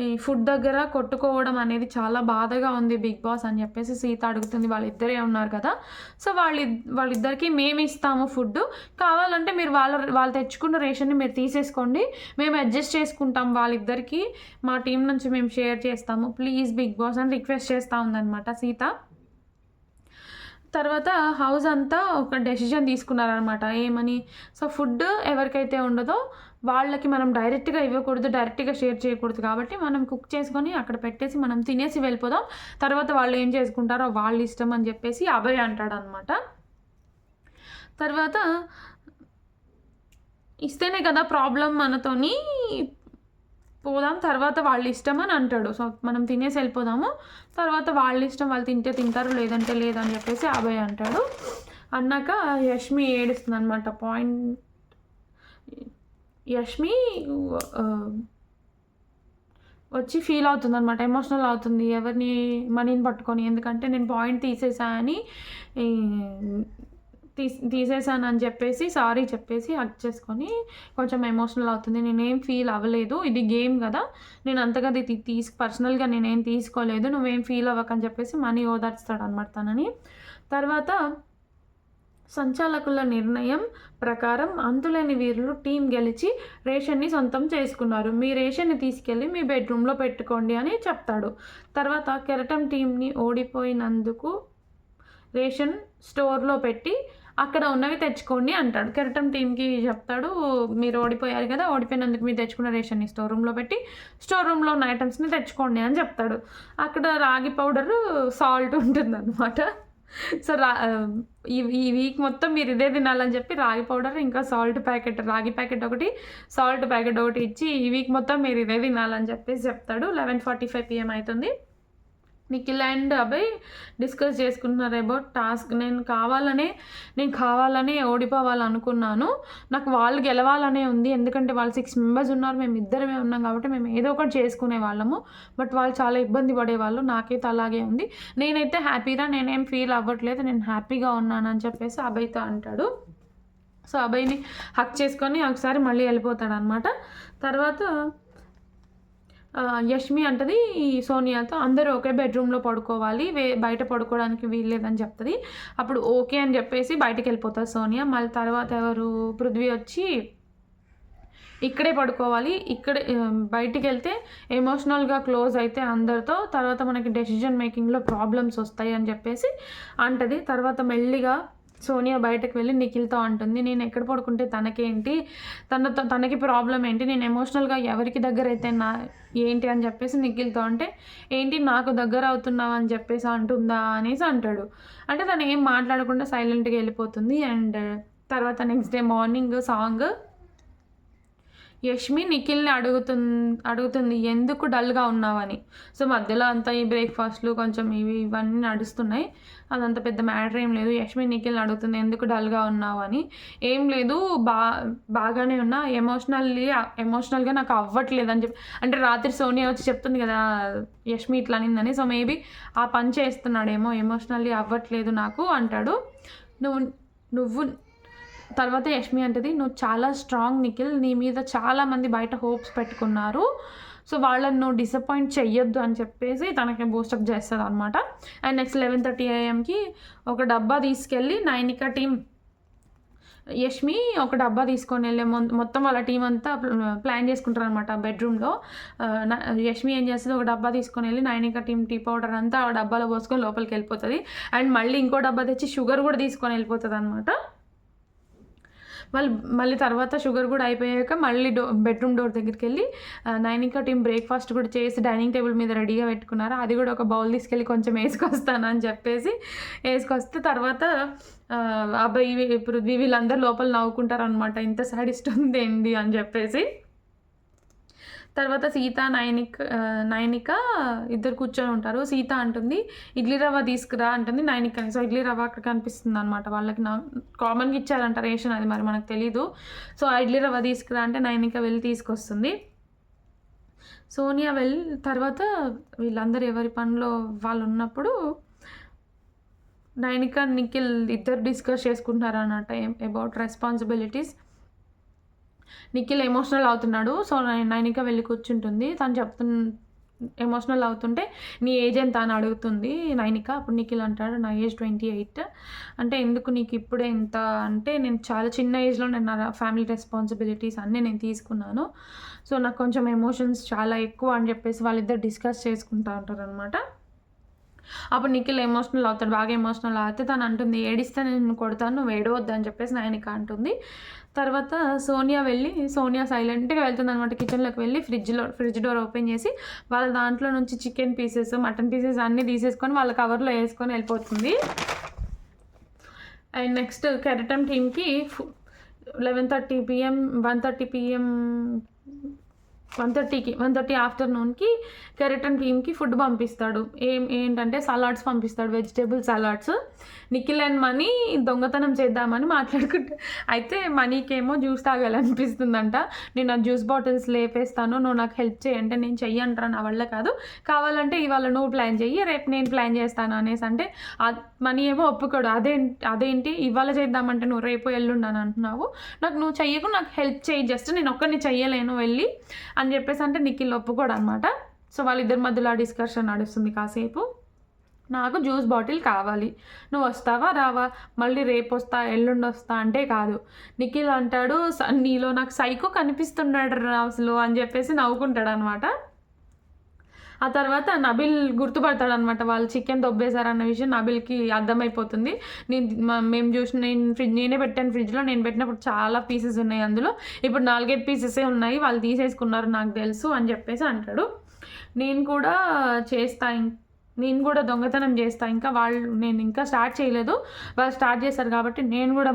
ఈ ఫుడ్ దగ్గర కొట్టుకోవడం అనేది చాలా బాధగా ఉంది బిగ్ బాస్ అని చెప్పేసి సీత అడుగుతుంది. వాళ్ళిద్దరే ఉన్నారు కదా, సో వాళ్ళిద్దరికి మేము ఇస్తాము ఫుడ్, కావాలంటే మీరు వాళ్ళు తెచ్చుకున్న రేషన్ని మీరు తీసేసుకోండి, మేము అడ్జస్ట్ చేసుకుంటాం, వాళ్ళిద్దరికి మా టీం నుంచి మేము షేర్ చేస్తాము, ప్లీజ్ బిగ్ బాస్ అని రిక్వెస్ట్ చేస్తూ ఉందన్నమాట సీత. తర్వాత హౌస్ అంతా ఒక డెసిషన్ తీసుకున్నారనమాట. ఏమని? సో ఫుడ్ ఎవరికైతే ఉండదో వాళ్ళకి మనం డైరెక్ట్గా ఇవ్వకూడదు, డైరెక్ట్గా షేర్ చేయకూడదు, కాబట్టి మనం కుక్ చేసుకొని అక్కడ పెట్టేసి మనం తినేసి వెళ్ళిపోదాం, తర్వాత వాళ్ళు ఏం చేసుకుంటారో వాళ్ళ ఇష్టం అని చెప్పేసి అభయ్ అంటాడనమాట. తర్వాత ఇస్తేనే కదా ప్రాబ్లం మనతోని, పోదాం తర్వాత వాళ్ళ ఇష్టం అని అంటాడు. సో మనం తినేసి వెళ్ళిపోదాము, తర్వాత వాళ్ళ ఇష్టం, వాళ్ళు తింటే తింటారు లేదంటే లేదని చెప్పేసి అభయ్ అంటాడు. అన్నాక యష్మి ఏడుస్తుంది అనమాట. యష్మి వచ్చి ఫీల్ అవుతుంది అనమాట, ఎమోషనల్ అవుతుంది ఎవరిని, మనీని పట్టుకొని. ఎందుకంటే నేను పాయింట్ తీసేసానని తీసేసానని చెప్పేసి సారీ చెప్పేసి హగ్ చేసుకొని కొంచెం ఎమోషనల్ అవుతుంది. నేనేం ఫీల్ అవ్వలేదు, ఇది గేమ్ కదా, నేను అంతగా పర్సనల్గా నేనేం తీసుకోలేదు, నువ్వేం ఫీల్ అవ్వకని చెప్పేసి మనీ ఓదార్స్తాడు అనమాట తనని. తర్వాత సంచాలకుల నిర్ణయం ప్రకారం అంతులేని వీరులు టీం గెలిచి రేషన్ని సొంతం చేసుకున్నారు, మీ రేషన్ని తీసుకెళ్ళి మీ బెడ్రూమ్లో పెట్టుకోండి అని చెప్తాడు. తర్వాత కెరటం టీంని ఓడిపోయినందుకు రేషన్ స్టోర్లో పెట్టి అక్కడ ఉన్నవి తెచ్చుకోండి అంటాడు. కెరటం టీంకి చెప్తాడు, మీరు ఓడిపోయారు కదా, ఓడిపోయినందుకు మీరు తెచ్చుకున్న రేషన్ని స్టోర్ రూమ్లో పెట్టి స్టోర్ రూమ్లో ఉన్న ఐటమ్స్ని తెచ్చుకోండి అని చెప్తాడు. అక్కడ రాగి పౌడరు, సాల్ట్ ఉంటుందన్నమాట. సో ఈ వీక్ మొత్తం మీరు ఇదే తినాలని చెప్పి రాగి పౌడర్ ఇంకా రాగి ప్యాకెట్ ఒకటి, సాల్ట్ ప్యాకెట్ ఒకటి ఇచ్చి ఈ వీక్ మొత్తం మీరు ఇదే తినాలని చెప్పేసి చెప్తాడు. 11:45 PM అవుతుంది. నిఖిల్ అండ్ అభయ్ డిస్కస్ చేసుకుంటున్నారు అబౌట్ టాస్క్. నేను కావాలనే ఓడిపోవాలనుకున్నాను, నాకు వాళ్ళు గెలవాలనే ఉంది, ఎందుకంటే వాళ్ళు 6 members ఉన్నారు, మేము ఇద్దరమే ఉన్నాం కాబట్టి మేము ఏదో ఒకటి చేసుకునే వాళ్ళము, బట్ వాళ్ళు చాలా ఇబ్బంది పడేవాళ్ళు, నాకైతే అలాగే ఉంది, నేనైతే హ్యాపీగా, నేనేం ఫీల్ అవ్వట్లేదు, నేను హ్యాపీగా ఉన్నాను అని చెప్పేసి అభయ్తో అంటాడు. సో అభయ్ని హక్ చేసుకొని ఒకసారి మళ్ళీ వెళ్ళిపోతాడు అనమాట. తర్వాత యష్మి అంటది సోనియాతో, అందరూ ఒకే బెడ్రూమ్లో పడుకోవాలి, బయట పడుకోవడానికి వీల్లేదని చెప్తుంది. అప్పుడు ఓకే అని చెప్పేసి బయటకు వెళ్ళిపోతుంది సోనియా. మళ్ళీ తర్వాత ఎవరు, పృథ్వీ వచ్చి ఇక్కడే పడుకోవాలి, ఇక్కడే బయటికి వెళ్తే ఎమోషనల్గా క్లోజ్ అయితే అందరితో, తర్వాత మనకి డెసిషన్ మేకింగ్లో ప్రాబ్లమ్స్ వస్తాయి అని చెప్పేసి అంటది. తర్వాత మెల్లిగా సోనియా బయటకు వెళ్ళి నిఖిల్తో అంటుంది, నేను ఎక్కడ పడుకుంటే తనకేంటి, తనకి ప్రాబ్లం ఏంటి, నేను ఎమోషనల్గా ఎవరికి దగ్గర అయితే ఏంటి అని చెప్పేసి నిఖిల్తో అంటే, ఏంటి నాకు దగ్గర అవుతున్నావు అని చెప్పేసి అంటుందా అనేసి అంటాడు. అంటే తను ఏం మాట్లాడకుండా సైలెంట్గా వెళ్ళిపోతుంది. అండ్ తర్వాత next day morning song Yashmi నిఖిల్ని అడుగుతుంది ఎందుకు డల్గా ఉన్నావని. సో మధ్యలో అంతా ఈ బ్రేక్ఫాస్ట్లు కొంచెం ఇవన్నీ నడుస్తున్నాయి. అదంత పెద్ద మ్యాటర్ ఏం లేదు. యష్మి నిఖిల్ని అడుగుతుంది ఎందుకు డల్గా ఉన్నావు అని. ఏం లేదు బాగానే ఉన్నా, ఎమోషనల్గా నాకు అవ్వట్లేదు అని చెప్పి, అంటే రాత్రి సోనియా వచ్చి చెప్తుంది కదా యష్మి ఇట్లా అనిందని. సో మేబీ ఆ పని చేస్తున్నాడేమో, ఎమోషనల్లీ అవ్వట్లేదు నాకు అంటాడు. నువ్వు తర్వాత యష్మి అంటది, నువ్వు చాలా స్ట్రాంగ్ నిఖిల్, నీ మీద చాలామంది బయట హోప్స్ పెట్టుకున్నారు, సో వాళ్ళని నువ్వు డిసప్పాయింట్ చెయ్యొద్దు అని చెప్పేసి తనకి బూస్టప్ చేస్తుంది అనమాట. అండ్ నెక్స్ట్ 11:30 AM ఒక డబ్బా తీసుకెళ్ళి నైనిక టీం, యష్మి ఒక డబ్బా తీసుకొని వెళ్ళే మొత్తం వాళ్ళ టీం అంతా ప్లాన్ చేసుకుంటారు అనమాట బెడ్రూమ్లో. యష్మి ఏం చేస్తుంది, ఒక డబ్బా తీసుకొని వెళ్ళి నైనిక టీం టీ పౌడర్ అంతా ఆ డబ్బాలో పోసుకొని లోపలికి వెళ్ళిపోతుంది. అండ్ మళ్ళీ ఇంకో డబ్బా తెచ్చి షుగర్ కూడా తీసుకొని వెళ్ళిపోతుంది అనమాట. మళ్ళీ తర్వాత షుగర్ కూడా అయిపోయాక మళ్ళీ బెడ్రూమ్ డోర్ దగ్గరికి వెళ్ళి నైనిక టీం బ్రేక్ఫాస్ట్ కూడా చేసి డైనింగ్ టేబుల్ మీద రెడీగా పెట్టుకున్నారు. అది కూడా ఒక బౌల్ తీసుకెళ్ళి కొంచెం వేసుకొస్తాను అని చెప్పేసి వేసుకొస్తే తర్వాత అబ్బాయి ఇప్పుడు వీళ్ళందరూ లోపల నవ్వుకుంటారు అనమాట, ఇంత సాడిస్ట్ ఉంది ఏంటి అని చెప్పేసి. తర్వాత సీత నైనిక ఇద్దరు కూర్చొని ఉంటారు. సీత అంటుంది ఇడ్లీ రవ్వ తీసుకురా అంటుంది నైనిక. సో ఇడ్లీ రవ్వ అక్కడ కనిపిస్తుంది అనమాట. వాళ్ళకి కామన్గా ఇచ్చారంట రేషన్, అది మరి మనకు తెలీదు. సో ఆ ఇడ్లీ రవ్వ తీసుకురా అంటే నైనిక వెళ్ళి తీసుకొస్తుంది. సోనియా వెళ్ళి తర్వాత వీళ్ళందరూ ఎవరి పనిలో వాళ్ళు ఉన్నప్పుడు నైనిక నిఖిల్ ఇద్దరు డిస్కస్ చేసుకుంటున్నారు అన్నమాట అబౌట్ రెస్పాన్సిబిలిటీస్. నిఖిల్ ఎమోషనల్ అవుతున్నాడు. సో నైనిక వెళ్ళి కూర్చుంటుంది. తను ఎమోషనల్ అవుతుంటే నీ ఏజ్ ఎంత అని అడుగుతుంది నైనిక. అప్పుడు నిఖిల్ అంటాడు నా ఏజ్ 28. అంటే ఎందుకు నీకు ఇప్పుడే ఎంత అంటే, నేను చాలా చిన్న ఏజ్లో నేను నా ఫ్యామిలీ రెస్పాన్సిబిలిటీస్ అన్నీ నేను తీసుకున్నాను, సో నాకు కొంచెం ఎమోషన్స్ చాలా ఎక్కువ అని చెప్పేసి వాళ్ళిద్దరు డిస్కస్ చేసుకుంటూ ఉంటారు అనమాట. అప్పుడు నిఖిల్ ఎమోషనల్ అవుతాడు. బాగా ఎమోషనల్ అవుతే తను అంటుంది ఏడిస్తే నేను కొడతాను, నువ్వు ఏడవద్దు అని చెప్పేసి నైనిక అంటుంది. తర్వాత సోనియా సైలెంట్గా వెళ్తుంది అనమాట. కిచెన్లోకి వెళ్ళి ఫ్రిడ్జ్ డోర్ ఓపెన్ చేసి వాళ్ళ దాంట్లో నుంచి చికెన్ పీసెస్ మటన్ పీసెస్ అన్నీ తీసేసుకొని వాళ్ళ కవర్లో వేసుకొని వెళ్ళిపోతుంది. అండ్ నెక్స్ట్ కెరటం టీమ్కి 11:30 PM 1:30 ఆఫ్టర్నూన్కి కెరటన్ టీమ్కి ఫుడ్ పంపిస్తాడు. ఏంటంటే సలాడ్స్ పంపిస్తాడు, vegetable salads. Nikhil and money దొంగతనం చేద్దామని మాట్లాడుకుంటా. అయితే మనీకేమో జ్యూస్ తాగాలనిపిస్తుందంట. నేను ఆ జ్యూస్ బాటిల్స్ లేపేస్తాను, నువ్వు నాకు హెల్ప్ చేయంటే నేను చెయ్యంటారా, నా వల్ల కాదు, కావాలంటే ఇవాళ నువ్వు ప్లాన్ చెయ్యి, రేపు నేను ప్లాన్ చేస్తాను అనేసి అంటే మనీ ఏమో ఒప్పుకోడు. అదేంటి ఇవాళ చేద్దామంటే నువ్వు రేపు ఎల్లుండని అంటున్నావు, నువ్వు చెయ్యకు, నాకు హెల్ప్ చేయి, జస్ట్ నేను ఒక్కరిని చెయ్యలేను వెళ్ళి అని చెప్పేసి అంటే నిఖిల్ ఒప్పుకోడు అనమాట. సో వాళ్ళిద్దరి మధ్యలో ఆ డిస్కషన్ నడుస్తుంది కాసేపు. నాకు జ్యూస్ బాటిల్ కావాలి, నువ్వు వస్తావా రావా, మళ్ళీ రేపు వస్తా ఎల్లుండి వస్తా అంటే కాదు. నిఖిల్ అంటాడు నీలో నాకు సైకో కనిపిస్తున్నాడు అసలు అని చెప్పేసి నవ్వుకుంటాడు అనమాట. ఆ తర్వాత నబిల్ గుర్తుపడతాడనమాట, వాళ్ళు చికెన్ దొబ్బేశారన్న విషయం నబిల్కి అర్థమైపోతుంది. నేనే పెట్టాను ఫ్రిడ్జ్లో, నేను పెట్టినప్పుడు చాలా పీసెస్ ఉన్నాయి, అందులో ఇప్పుడు 4-5 పీసెసే ఉన్నాయి, వాళ్ళు తీసేసుకున్నారు నాకు తెలుసు అని చెప్పేసి అంటాడు. నేను కూడా దొంగతనం చేస్తా, నేను ఇంకా స్టార్ట్ చేయలేదు, వాళ్ళు స్టార్ట్ చేశారు కాబట్టి నేను కూడా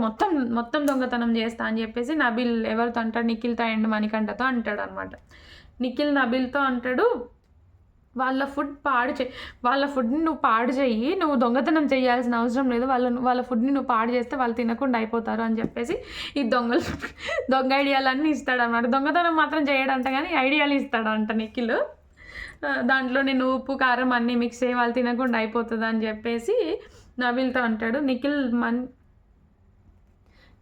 మొత్తం దొంగతనం చేస్తా అని చెప్పేసి నబిల్ ఎవరితో అంటాడు, నిఖిల్తో అండ్ మణికంఠతో అంటాడు అనమాట. నిఖిల్ నబిల్తో అంటాడు వాళ్ళ ఫుడ్ని నువ్వు పాడు చెయ్యి, నువ్వు దొంగతనం చేయాల్సిన అవసరం లేదు, వాళ్ళ ఫుడ్ని నువ్వు పాడు చేస్తే వాళ్ళు తినకుండా అయిపోతారు అని చెప్పేసి ఈ దొంగ ఐడియాలన్నీ ఇస్తాడన్నమాట. దొంగతనం మాత్రం చేయడంట కానీ ఐడియాలు ఇస్తాడంట నిఖిల్. దాంట్లో నేను ఉప్పు కారం అన్నీ మిక్స్ అయ్యి వాళ్ళు తినకుండా అయిపోతుంది అని చెప్పేసి నబిల్తో అంటాడు.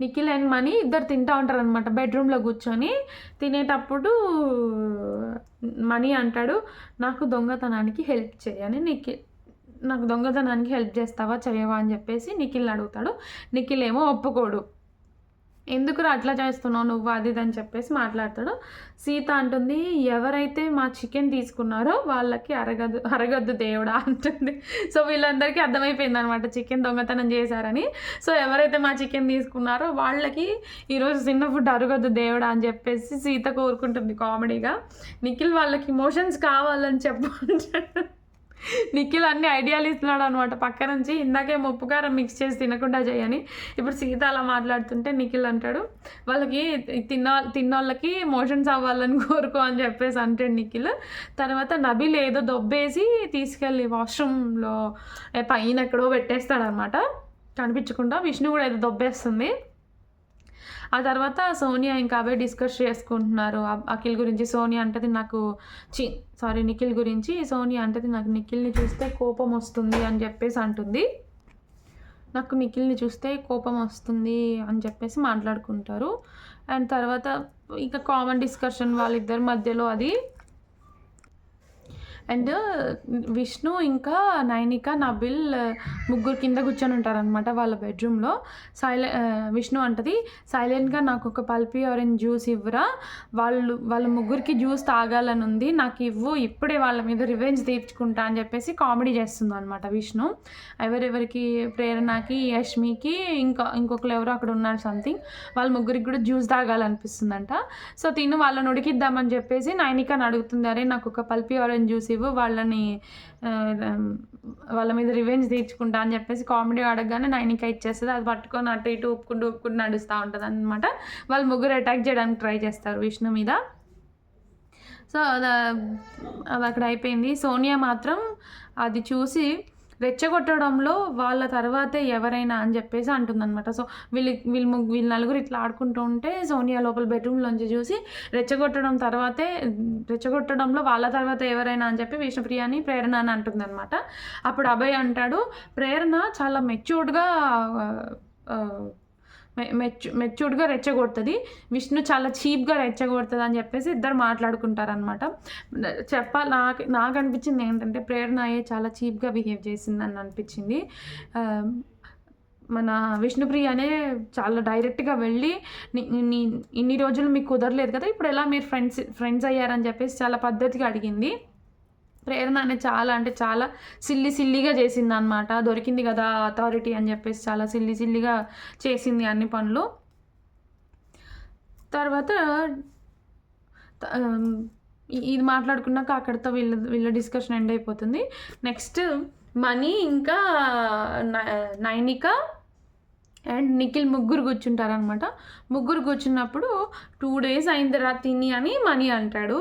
నిఖిల్ అండ్ మనీ ఇద్దరు తింటూ ఉంటారు అనమాట బెడ్రూమ్లో కూర్చొని. తినేటప్పుడు మనీ అంటాడు నాకు దొంగతనానికి హెల్ప్ చేయని. నాకు దొంగతనానికి హెల్ప్ చేస్తావా చేయవా అని చెప్పేసి నిఖిల్ని అడుగుతాడు. నిఖిల్ ఏమో ఒప్పుకోడు. ఎందుకురా అట్లా చేస్తున్నావు నువ్వు అది అని చెప్పేసి మాట్లాడతాడు. సీత అంటుంది ఎవరైతే మా చికెన్ తీసుకున్నారో వాళ్ళకి అరగద్దు దేవుడా అంటుంది. సో వీళ్ళందరికీ అర్థమైపోయింది అనమాట చికెన్ దొంగతనం చేశారని. సో ఎవరైతే మా చికెన్ తీసుకున్నారో వాళ్ళకి ఈరోజు చిన్న ఫుడ్ అరగద్దు దేవుడా అని చెప్పేసి సీత కోరుకుంటుంది కామెడీగా. నిఖిల్ వాళ్ళకి ఇమోషన్స్ కావాలని చెప్పంటాడు. నిఖిల్ అన్ని ఐడియాలు ఇస్తున్నాడు అనమాట పక్క నుంచి. ఇందాకే ఉప్పు కారం మిక్స్ చేసి తినకుండా చేయని, ఇప్పుడు సీత అలా మాట్లాడుతుంటే నిఖిల్ అంటాడు వాళ్ళకి తిన్నోళ్ళకి మోషన్స్ అవ్వాలని కోరుకో అని చెప్పేసి అంటాడు నిఖిల్. తర్వాత నబిల్ ఏదో దొబ్బేసి తీసుకెళ్ళి వాష్రూమ్లో పైన ఎక్కడో పెట్టేస్తాడనమాట కనిపించకుండా. విష్ణు కూడా ఏదో దొబ్బేస్తుంది. ఆ తర్వాత సోనియా ఇంకా అవే డిస్కస్ చేసుకుంటున్నారు అఖిల్ గురించి. సోనియా అంటది నాకు నిఖిల్ గురించి. సోనియా అంటది నాకు నిఖిల్ని చూస్తే కోపం వస్తుంది అని చెప్పేసి అంటుంది. నాకు నిఖిల్ని చూస్తే కోపం వస్తుంది అని చెప్పేసి మాట్లాడుకుంటారు. అండ్ తర్వాత ఇంకా కామన్ డిస్కషన్ వాళ్ళిద్దరి మధ్యలో అది. అండ్ విష్ణు ఇంకా నైనిక నబిల్ ముగ్గురు కింద కూర్చొని ఉంటారనమాట వాళ్ళ బెడ్రూమ్లో. విష్ణు అంటది సైలెంట్గా నాకు ఒక పల్పీ ఆరెంజ్ జ్యూస్ ఇవ్వరా, వాళ్ళ ముగ్గురికి జ్యూస్ తాగాలని ఉంది, నాకు ఇవ్వు, ఇప్పుడే వాళ్ళ మీద రివెంజ్ తీర్చుకుంటా అని చెప్పేసి కామెడీ చేస్తుంది అనమాట విష్ణు. ఎవరెవరికి, ప్రేరణకి, యష్మికి, ఇంకొకరు ఎవరో అక్కడ ఉన్నారు సంథింగ్, వాళ్ళ ముగ్గురికి కూడా జ్యూస్ తాగాలనిపిస్తుందంట. సో తిను వాళ్ళని ఉడికిద్దామని చెప్పేసి నైనికని అడుగుతుంది, అరే నాకు ఒక పల్పీ ఆరెంజ్ జ్యూస్ వాళ్ళని వాళ్ళ మీద రివెంజ్ తీర్చుకుంటా అని చెప్పేసి కామెడీ అడగగానే నైనిక ఇచ్చేస్తుంది. అది పట్టుకొని అటు ఇటు ఊపుకుంటూ నడుస్తూ ఉంటుంది అనమాట. వాళ్ళు ముగ్గురు అటాక్ చేయడానికి ట్రై చేస్తారు విష్ణు మీద. సో అది అక్కడ అయిపోయింది. సోనియా మాత్రం అది చూసి రెచ్చగొట్టడంలో వాళ్ళ తర్వాతే ఎవరైనా అని చెప్పేసి అంటుందన్నమాట. సో వీళ్ళు నలుగురు ఇట్లా ఆడుకుంటూ ఉంటే సోనియా లోపల బెడ్రూమ్లోంచి చూసి రెచ్చగొట్టడంలో వాళ్ళ తర్వాత ఎవరైనా అని చెప్పి విష్ణుప్రియని ప్రేరణ అని అంటుందన్నమాట. అప్పుడు అభయ్ అంటాడు ప్రేరణ చాలా మెచ్యూర్డ్గా రెచ్చగొడుతుంది, విష్ణు చాలా చీప్గా రెచ్చగొడుతుంది అని చెప్పేసి ఇద్దరు మాట్లాడుకుంటారనమాట. నాకు అనిపించింది ఏంటంటే ప్రేరణ చాలా చీప్గా బిహేవ్ చేసిందని అనిపించింది. మన విష్ణుప్రియనే చాలా డైరెక్ట్గా వెళ్ళి ఇన్ని రోజులు మీకు కుదరలేదు కదా, ఇప్పుడు ఎలా మీరు ఫ్రెండ్స్ అయ్యారని చెప్పేసి చాలా పద్ధతిగా అడిగింది. ప్రేరణ అనేది చాలా సిల్లిగా చేసింది అనమాట. దొరికింది కదా అథారిటీ అని చెప్పేసి చాలా సిల్లిగా చేసింది అన్ని పనులు. తర్వాత ఇది మాట్లాడుకున్నాక అక్కడితో వీళ్ళ డిస్కషన్ ఎండ్ అయిపోతుంది. నెక్స్ట్ మనీ ఇంకా నైనిక అండ్ నిఖిల్ ముగ్గురు కూర్చుంటారనమాట. ముగ్గురు కూర్చున్నప్పుడు 2 days అయిందిరా తిని అని మనీ అంటాడు.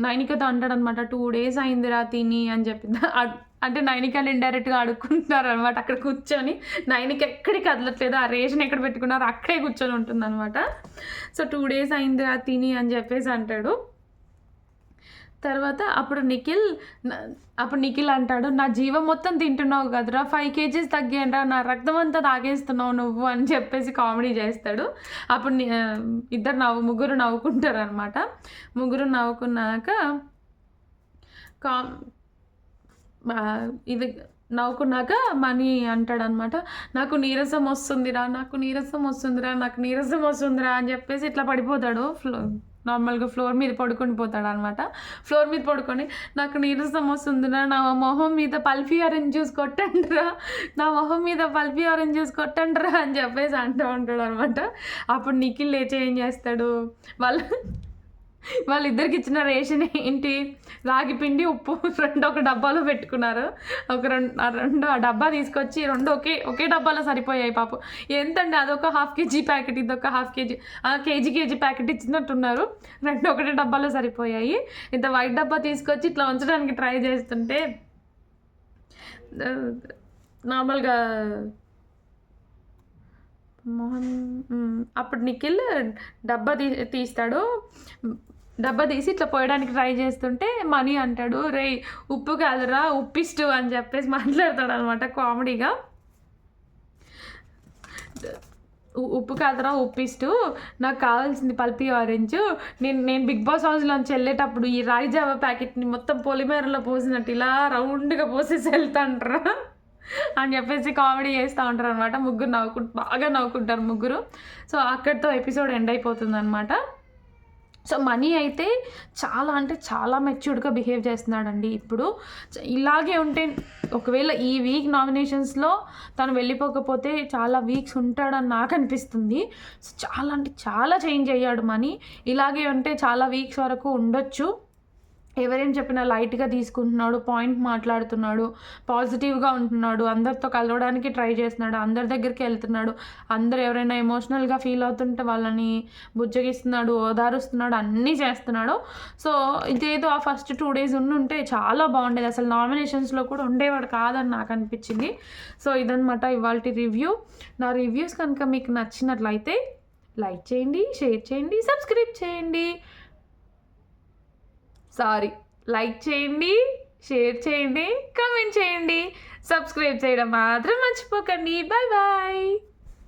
నైనికతో అంటాడు అనమాట 2 days అయిందిరా తిని అని చెప్పింది. అంటే నైనికలు ఇండైరెక్ట్గా అడుక్కుంటున్నారు అనమాట అక్కడ కూర్చొని. నైనిక ఎక్కడికి కదలట్లేదు, ఆ రేషన్ ఎక్కడ పెట్టుకున్నారో అక్కడే కూర్చొని ఉంటుంది అనమాట. సో 2 days అయిందిరా తిని అని చెప్పేసి అంటాడు. తర్వాత అప్పుడు నిఖిల్ అంటాడు నా జీవం మొత్తం తింటున్నావు కదరా, 5 kgs తగ్గేంట్రా, నా రక్తం అంతా తాగేస్తున్నావు నువ్వు అని చెప్పేసి కామెడీ చేస్తాడు. అప్పుడు ముగ్గురు నవ్వుకుంటారు అనమాట. ముగ్గురు నవ్వుకున్నాక నవ్వుకున్నాక మనీ అంటాడనమాట నాకు నీరసం వస్తుందిరా అని చెప్పేసి ఇట్లా పడిపోతాడు. నార్మల్గా ఫ్లోర్ మీద పడుకొని పోతాడు అనమాట. ఫ్లోర్ మీద పడుకొని నాకు నీరసం వస్తుందిరా, నా మొహం మీద పల్పీ ఆరెంజ్ జ్యూస్ కొట్టండిరా అని చెప్పేసి అంటూ ఉంటాడు అనమాట. అప్పుడు నిఖిల్ లేచి ఏం చేస్తాడు, వాళ్ళిద్దరికి ఇచ్చిన రేషన్ ఏంటి, రాగి పిండి ఉప్పు ఒక డబ్బాలో పెట్టుకున్నారు. ఆ డబ్బా తీసుకొచ్చి ఒకే డబ్బాలో సరిపోయాయి పాపం. ఎంతండి అదొక 1/2 kg ప్యాకెట్, ఇదొక 1/2 kg, కేజీ ప్యాకెట్ ఇచ్చినట్టున్నారు. ఒకటే డబ్బాలో సరిపోయాయి. ఇంత వైట్ డబ్బా తీసుకొచ్చి ఇట్లా ఉంచడానికి ట్రై చేస్తుంటే నార్మల్గా అప్పుడు నిఖిల్ డబ్బా తీసి ఇట్లా పోయడానికి ట్రై చేస్తుంటే మనీ అంటాడు రే ఉప్పు కాదురా ఉప్పిస్టు అని చెప్పేసి మాట్లాడతాడు అనమాట కామెడీగా. ఉప్పు కాదురా ఉప్పిస్టు, నాకు కావాల్సింది పల్పీ ఆరెంజ్, నేను బిగ్ బాస్ హౌస్లోంచి వెళ్ళేటప్పుడు ఈ రాగి జావా ప్యాకెట్ని మొత్తం పొలిమేరలో పోసినట్టు ఇలా రౌండ్గా పోసేసి వెళ్తాంటారా అని చెప్పేసి కామెడీ చేస్తూ ఉంటారు అనమాట. ముగ్గురు బాగా నవ్వుకుంటారు ముగ్గురు. సో అక్కడితో ఎపిసోడ్ ఎండ్ అయిపోతుంది అనమాట. సో మనీ అయితే చాలా మెచ్యూర్డ్గా బిహేవ్ చేస్తున్నాడండి. ఇప్పుడు ఇలాగే ఉంటే ఒకవేళ ఈ వీక్ నామినేషన్స్లో తను వెళ్ళిపోకపోతే చాలా వీక్స్ ఉంటాడని నాకు అనిపిస్తుంది. సో చాలా చేంజ్ అయ్యాడు మనీ. ఇలాగే ఉంటే చాలా వీక్స్ వరకు ఉండొచ్చు. ఎవరేం చెప్పినా లైట్‌గా తీసుకుంటున్నాడు, పాయింట్ మాట్లాడుతున్నాడు, పాజిటివ్‌గా ఉంటున్నాడు, అందరితో కలవడానికి ట్రై చేస్తున్నాడు, అందరి దగ్గరికెళ్తున్నాడు. అందరూ ఎవరైనా ఎమోషనల్‌గా ఫీల్ అవుతుంటే వాళ్ళని బుజ్జగిస్తున్నాడు, ఓదారుస్తున్నాడు, అన్నీ చేస్తున్నాడు. సో, ఇదేదో ఆ ఫస్ట్ 2 డేస్ ఉండుంటే చాలా బాగుండేది. అసలు నామినేషన్స్‌లో కూడా ఉండేవాడు కాదని నాకనిపించింది. సో, ఇదనమాట ఇవాల్టి రివ్యూ. నా రివ్యూస్ కనుక మీకు నచ్చినట్లయితే లైక్ చేయండి, షేర్ చేయండి, సబ్స్క్రైబ్ చేయండి. లైక్ చేయండి, షేర్ చేయండి, కామెంట్ చేయండి, సబ్స్క్రైబ్ చేయడం మాత్రం మర్చిపోకండి. Bye bye.